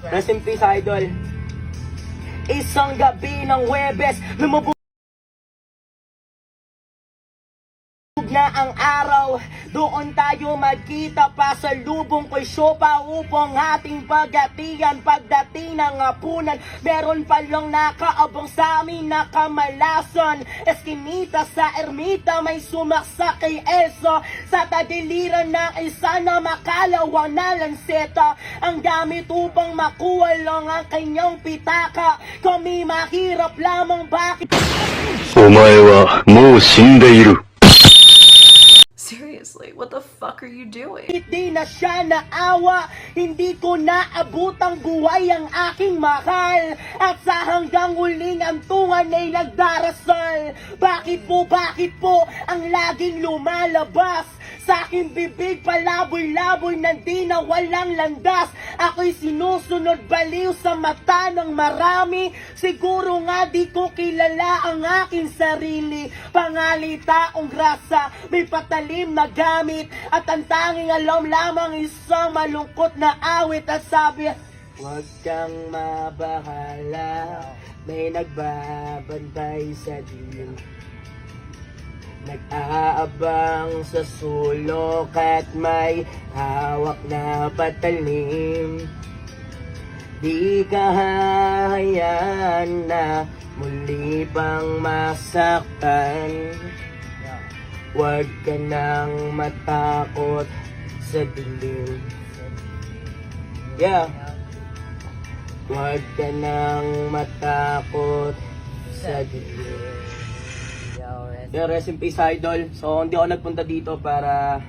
Rest in peace, idol. Isang gabi ng Huwebes, lumubog na ang araw. Doon tayo magkita pa sa lubong ko'y sopa upang ating pagatian. Pagdating ng hapunan, meron palang nakaabang sa amin na kamalasan. Eskinita sa ermita, may sumaksak kay Elsa. Sa tagiliran ng isa na makalawang na lanseta, ang gamit upang makuha lang ang kanyang pitaka. Kami mahirap lamang, bakit? お前はもう死んでいる。 Seriously, what the fuck are you doing? Hindi na siya naawa, hindi ko naabutang buhay ang aking mahal. At sa hanggang huling antungan ay nagdarasal. Bakit po ang laging lumalabas sa aking bibig, palaboy-laboy na di na walang landas. Ako'y sinusunod baliw sa mata ng marami. Siguro nga di ko kilala ang aking sarili. Pangalitaong grasa, may patalim na gamit, at ang tanging alam lamang isang malungkot na awit. At sabi, huwag kang mabahala, may nagbabantay sa dilim. Nag-aabang sa sulok at may hawak na patalim. Di ka hahayaan na muli pang masaktan. Huwag ka nang matakot sa dilim. Yeah. Huwag ka nang matakot sa dilim. Yeah, rest in peace, idol. So, hindi ako nagpunta dito para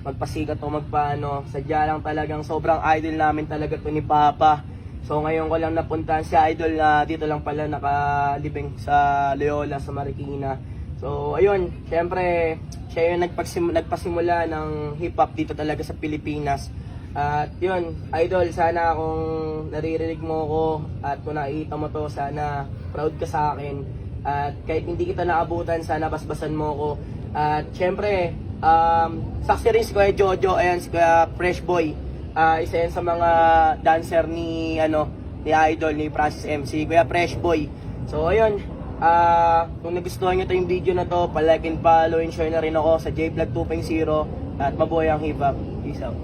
magpasikat o magpaano. Sadya lang talagang sobrang idol namin talaga to ni Papa. So, ngayon ko lang napuntahan si idol na dito lang pala nakalibing sa Loyola, sa Marikina. So, ayun, syempre, siya yung nagpasimula ng hip-hop dito talaga sa Pilipinas. At yun, idol, sana kung naririnig mo ko at kung nakikita mo to, sana proud ka sa akin. At kahit hindi kita naabutan, sana basbasan mo ko. At syempre, saksi rin si Kuya Jojo, ayan, si Kuya Fresh Boy. Isa yan sa mga dancer ni Idol, ni Francis MC, Kuya Fresh Boy. So ayun, kung nagustuhan nyo to yung video na to, palike and follow and share na rin ako sa JVlog 2.0. At mabuhay ang hip hop. Peace out.